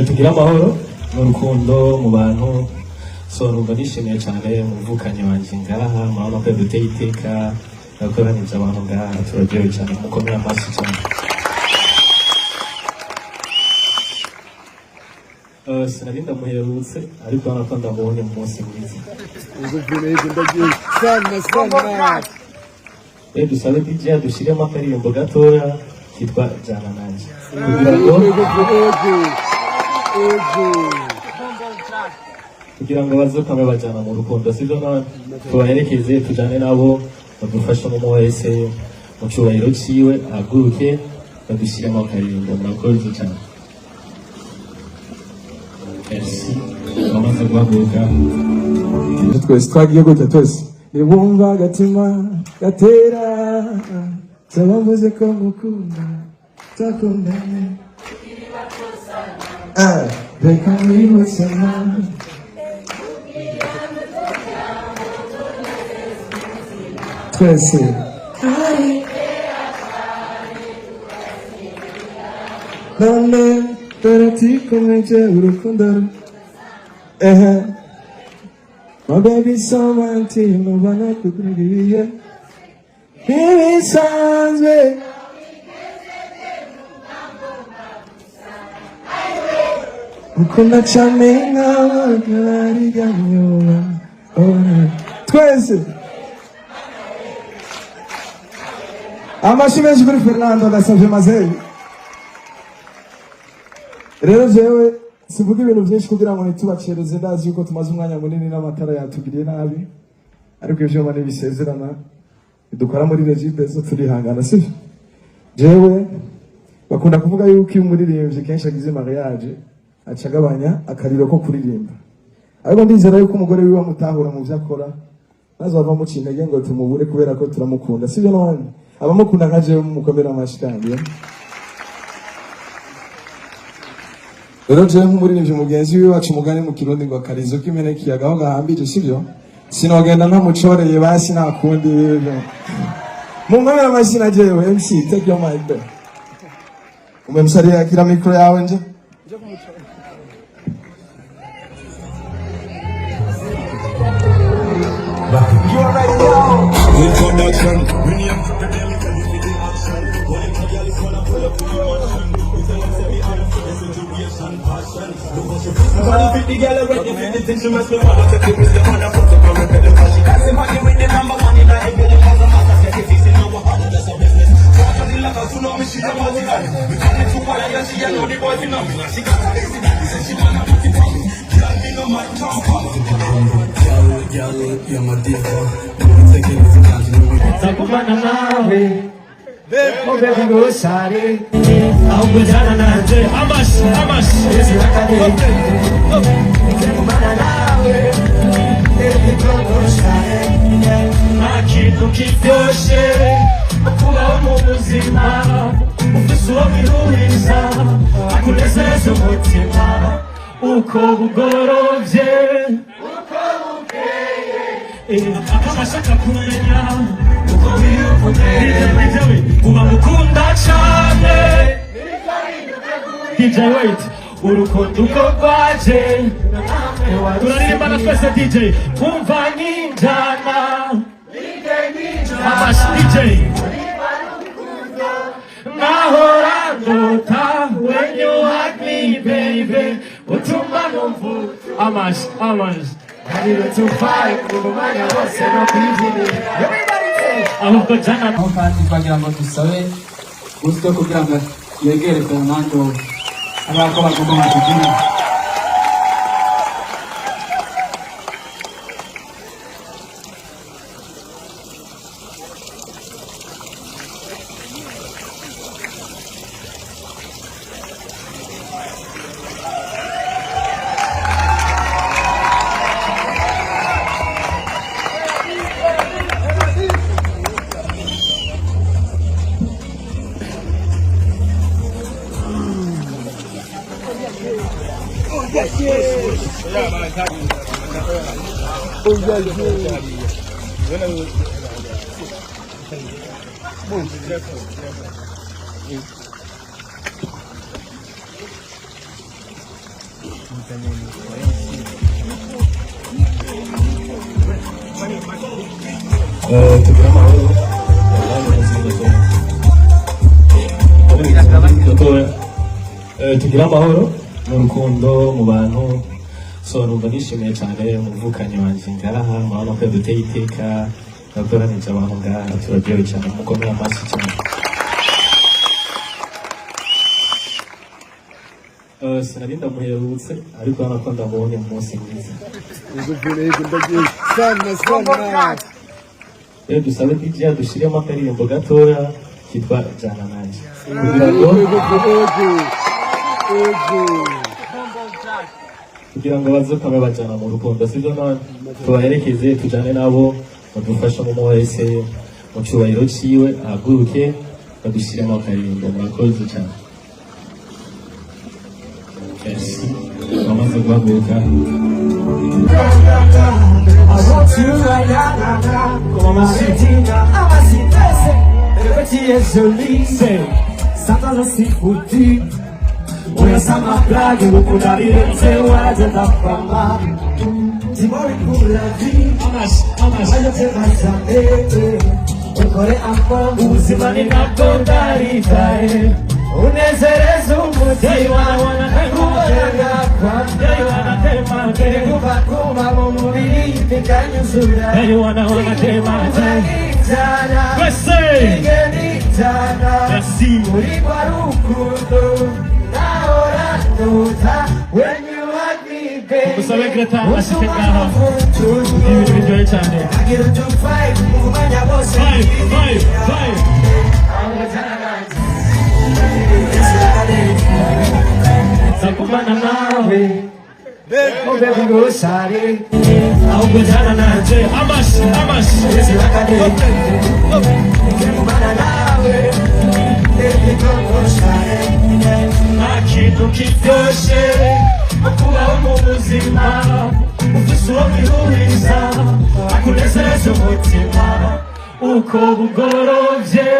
tugira amahoro n'urukundo mu bantu so numva nishimiye cyane umuvukanye wanjye ngaha murabona ko duteye iteka yakoranije abantu ngaha turaryohewe cyane mukomere amashyi cyane sinari ndamuherutse ariko urabona ko ndamubonye mu munsi mwiza dusabe DJ dushyiremo akaririmbo gatoya kitwa jana nanjye kugira ngo bazokamwe bajyana mu rukundo sibyo none tubaherekeze tujyane nabo badufashe mu wese mu cyubahiro cyiwe ahaguruke badushyiremo akaririmbo murakoze cyane merci bamaze guhaguruka twese twagiye gutya twese nibumva agatima gatera saba mvuze ko mukunda twakundanye reka mwibutse mama twese none turatikomeze urukundo my baby so wanty mubana kukuriye ibisanzwe ukunda cyane nk'abagari ganyoba twese amashyi menshi kuri Fernando ndasabye mazeyi rero jewe sivuga ibintu byinshi kugira ngo ntitubacereze ndazi yuko tumaze umwanya munini n'amatara yatugiriye nabi ariko ivyo mane bisezerana dukora muri Regide zo turihangana sivyo jewe bakunda kuvuga yuko iyo umuririmbyi kenshi agize mariage acagabanya akariro ko kuririmba ariko ndizera yuko umugore wiwe amutahura mu byo akora nazava mu cintege ngo tumubure kubera ko turamukunda sivyo none abamukunda nka jewe mukomera amashikandi rero jewe nk'umuririmbyi mugenzi wiwe wacu umugani mu kirundi ngo akarizo k'imene kiyagaho gahambije sivyo sinogenda ntamucoreye basi nakundi rero munkomera amashyi na jewe MC take your mic there umemsalia kila mikro yawe nje Takubana nawe baby go sare au kujana nanje amash takubana nawe baby go sare akitu kibyoshe kubaho mu buzima ufise uwo biruhiza akunezeza umutima uko bugorovye uko bukeye akabashaka kumenya uko biyukomeye uba mukunda cane DJ wait urukundo uko rwaje turarimbana twese DJ umva nk'injana amashi DJ nahora ndota when you hug me baby utuma numva amashi Hariho tufaye kumanya wose no kwizinira ahubwo jana aho kandi twagira ngo dusabe gutyo kugira ngo yegere Fernando abako bagomba kugira tugira amahoro tugira amahoro n'urukundo mu bantu so numva nishimiye cyane umuvukanyi wanjye ngaha murabona ko duteye iteka nadoranije abantu ngaha turaryohewe cyane mukomere amashyi cyane sinari ndamuherutse ariko hano ko ndamubonye mu munsi mwiza dusabe DJ dushyiremo akaririmbo gatoya kitwa jana nanjye kugira ngo bazukame bajana mu rukundo sibyo none tubaherekeze tujane nabo badufasha mu wese mu cyubahiro cyiwe ahaguruke badushyiremo akaririmbo murakoze cyane bamaze guhaguruka Unasema plagi ukunarilete waje tafama Timori kula vi Wajo teba zamete Ukore ampa uzimani nakondari tae Unezerezu mutiwa Kumaga kwa Kuba kuma mumubiri Pikanyuzura Unanitana Ingenitana Urikwa rukundo When you hug me, baby, Musabe Greta ashike ngaho ibintu biryoshye cyane 5 Sakubana nawe Oh baby go sare Au kujana naje Amash Sakubana nawe Baby go sare Nakitu kiryoshe Kubaho mu buzima Ufise uwo bihuriza Akunezeza umutima Uko bugorovye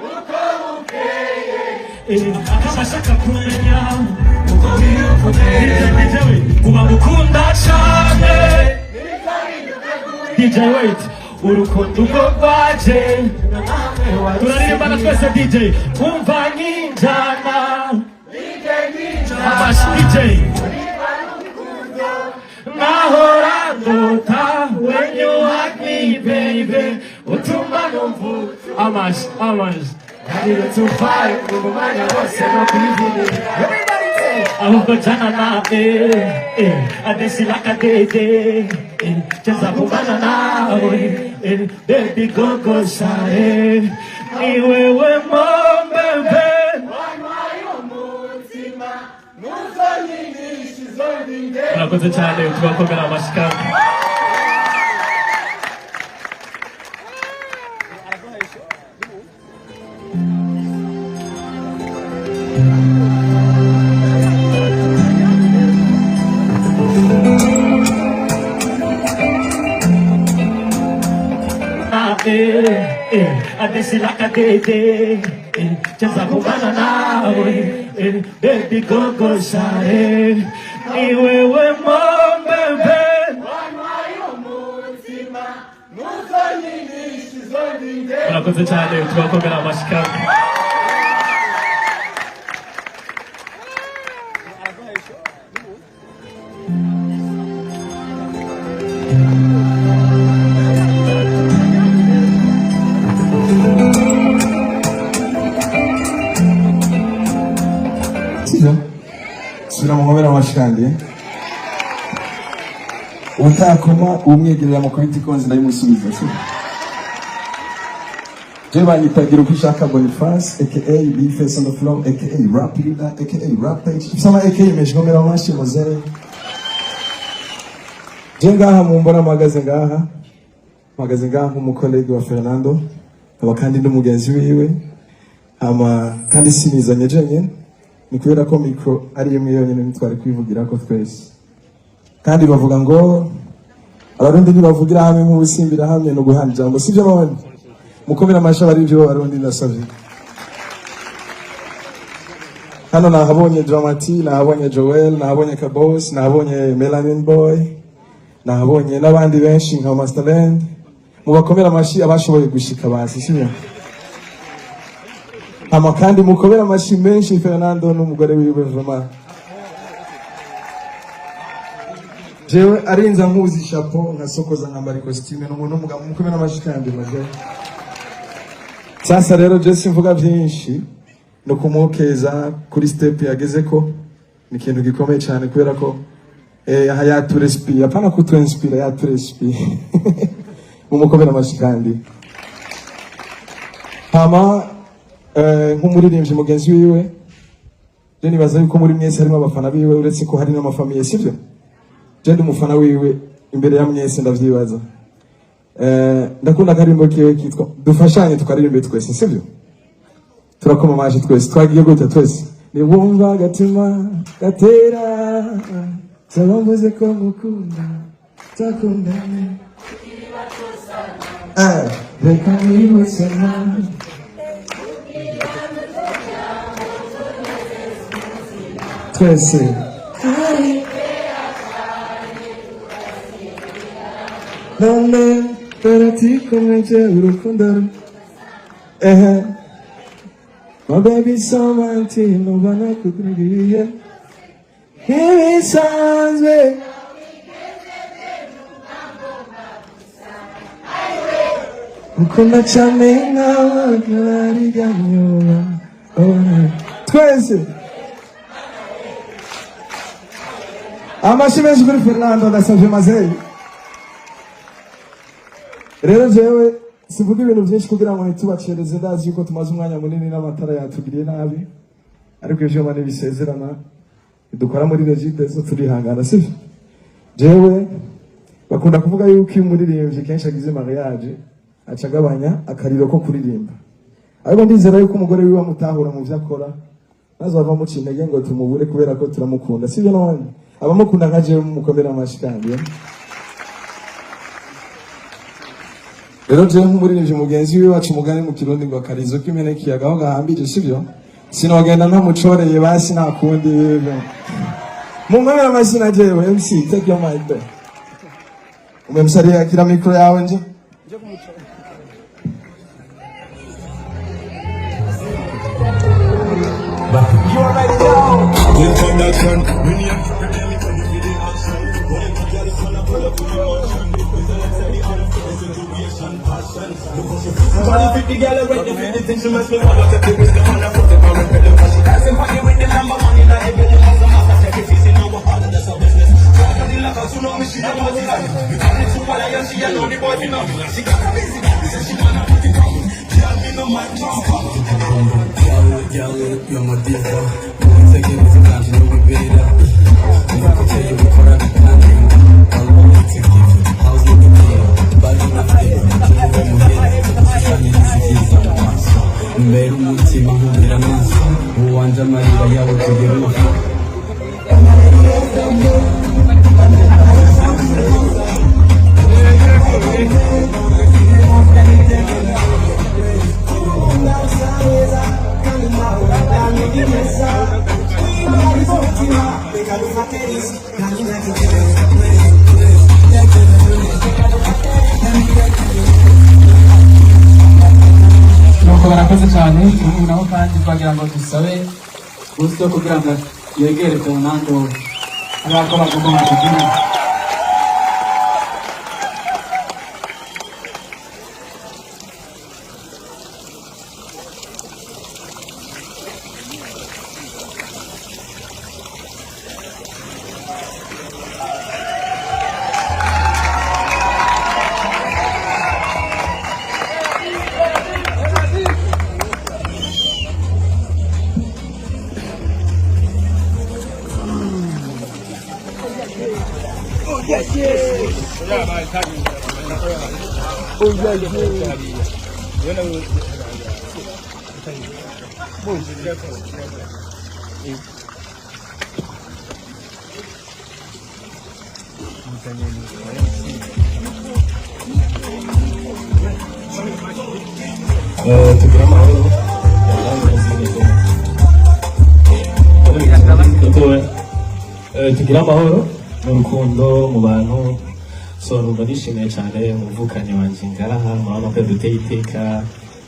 Uko bukeye Akabashaka kumenya Uko birukomeye Uba mukunda cane DJ wait Urukundo uko rwaje Turaririmbana twese DJ Umva nk'injana Amash DJ Nahora ndota When you hug me baby Utuma numva Amash Kariro tuvaye Kumumanya wose no kwivini Ahubwo jana nawe Adesi lakadede Cheza kubana nawe Baby go share Ni wewe mbebe Murakoze cyane tubakomera amashyi Adesi lakadede Cheza kubana nawe Baby go share Ni wewe mbebe Murakoze cyane tubakomera amashyi Sura muhobera amashikandi utakoma umwegerera mu kubita ikonzi ndayimusubiza se Je banyitagira uko ushaka Boniface aka Big Face on the floor aka Rap Leader aka Rap Page Sama aka meshomera amashi muzere Je ngaha mumbona magaze ngaha umukolegi wa Fernando aba kandi n'umugenzi wiwe ama kandi sinizanye jenye ni kubera ko micro ari imwe yonyine nitwari kwivugira ko twese kandi bavuga ngo abarundi ntibavugira hamwe mu busimbira hamwe no guhana ijambo sivyo babone mukomera amasha bari byo abarundi ndasavye hano nahabonye Dramati, nahabonye Joel, nahabonye Kabos, nahabonye Melanin Boy, nahabonye n'abandi benshi nka Masterland. Mubakomera amashi abashoboye gushika basi sibyo. Hama kandi mukomera amashi menshi Fernando n'umugore wiwe vraiment. Jewe arinza nkuzi chapeau nkasokoza nkambara costume n'umuntu mugabo mukomera amashi kandi maze. Sasa rero je simvuga byinshi no kumukeza kuri step yageze ko ni ikintu gikomeye cyane kubera ko aha yaturespi apana kutwenspira yaturespi mumukomera amashi kandi. Hama nk'umuririmbyi mugenzi wiwe je nibaza yuko muri mwese harimo abafana biwe uretse ko hari n'amafamiye sivyo. Je ndi umufana wiwe imbere ya mwese ndavyibaza. Ndakunda karimbo kiwe kitwa dufashanye tukaririmbe twese sivyo. Turakoma amashi twese twagiye gute twese ni wumva gatima gatera zabamvuze ko ngukunda takundane reka nibusema twese none baratikomweje urukundo my baby so mighty, no one could be here. Here it sounds way. Ukunda chame na wakari ganyola. Twese. Amashimwe kuri Fernando da Savio Mazei. Rero jewe sivuga ibintu byinshi kugira ngo ntitubacereze ndazi yuko tumaze umwanya munini n'amatara yatugiriye nabi ariko ivyo mane bisezerana dukora muri Regide zo turihangana sivyo. Jewe bakunda kuvuga yuko iyo umuririmbyi kenshi agize mariage acagabanya akariro ko kuririmba ariko ndizera yuko umugore wiwe amutahura mu vyakora nazava mu cintege ngo tumubure kubera ko turamukunda sivyo. None abamukunda nka jewe mukomera amashikandi. Rero je nk'umuririmbyi mugenzi wiwe wacu mugane mu kirundi ngo akarizo k'imene kiyagaho gahambije sivyo. Sinogenda ntamucoreye basi nakundi wewe mumwemera amazina jewe MC take your mic back. Umemsalia kila mikro yawe nje You already know. Click on that one. When you you're my diva. Take it with a glance, you know we beat it up. I'm not gonna tell you what I'm planning. I'll only take it. How's it looking? But I'm not there. I'm trying to see some mbere umutima nkubira amaso uwanje amarira yawe kugera ubu barakoze cyane ubu naho kandi twagira ngo dusabe gusto kugira ngo yegere Fernando arako bagomba kugira tugira amahoro tugira amahoro n'urukundo mu bantu so numva nishimiye cyane umuvukanyi wanjye ngaha murabona ko duteye iteka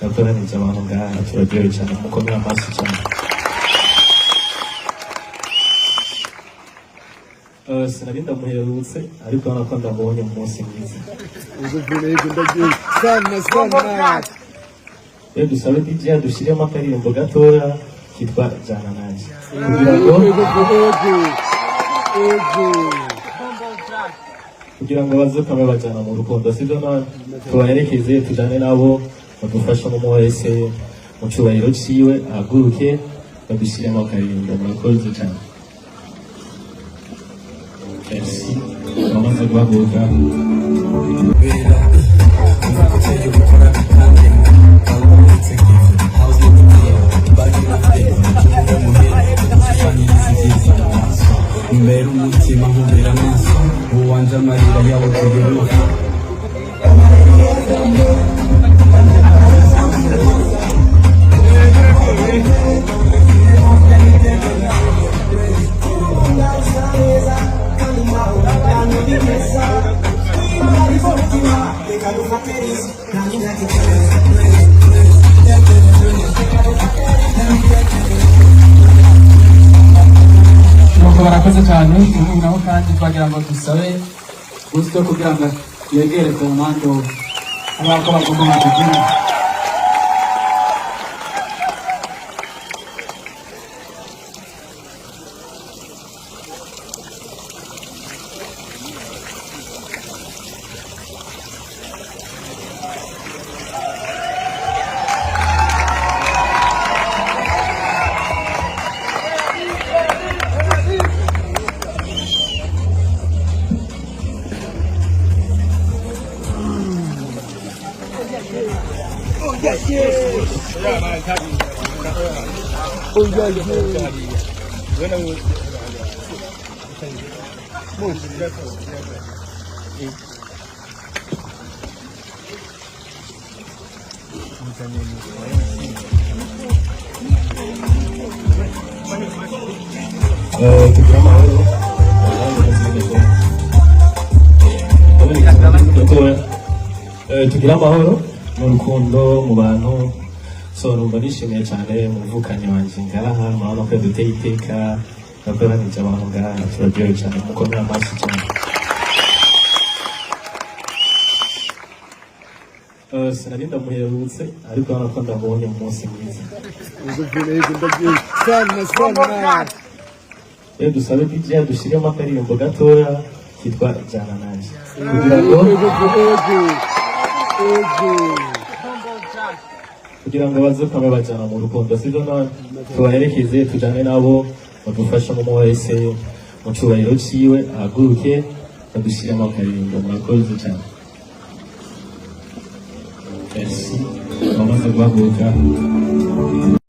yakoranije abantu ngaha turaryohewe cyane mukomere amashyi cyane sinari ndamuherutse ariko urabona ko ndamubonye mu munsi mwiza rero dusabe DJ dushyiremo akaririmbo gatoya kitwa jana nanjye kugira ngo bazukame bajyana mu rukundo sibyo none tubaherekeze tujyane nabo badufashe mu wese mu cyubahiro cyiwe ahaguruke badushyiremo akaririmbo murakoze cyane merci bamaze guhaguruka mbere umutima nkubera amaso uwanje amarira yawe kugeruka nuko barakoze cyane ubu nabo kandi twagira ngo dusabe gusto kugira ngo yegere ku mpande abako bagomba kugira tugira amahoro tugira amahoro n'urukundo mu bantu so numva nishimiye cyane umuvukanyi wanjye ngaha murabona ko duteye iteka yakoranije abantu ngaha turaryohewe cyane mukomere amashyi cyane sinari ndamuherutse ariko urabona ko ndamubonye mu munsi mwiza rero dusabe DJ dushyiremo akaririmbo gatoya kitwa jana nanjye kugira ngo bazukame bajyana mu rukundo sibyo none tubaherekeze tujyane nabo badufashe mu wese mu cyubahiro cyiwe ahaguruke badushyiremo akaririmbo murakoze cyane merci bamaze guhaguruka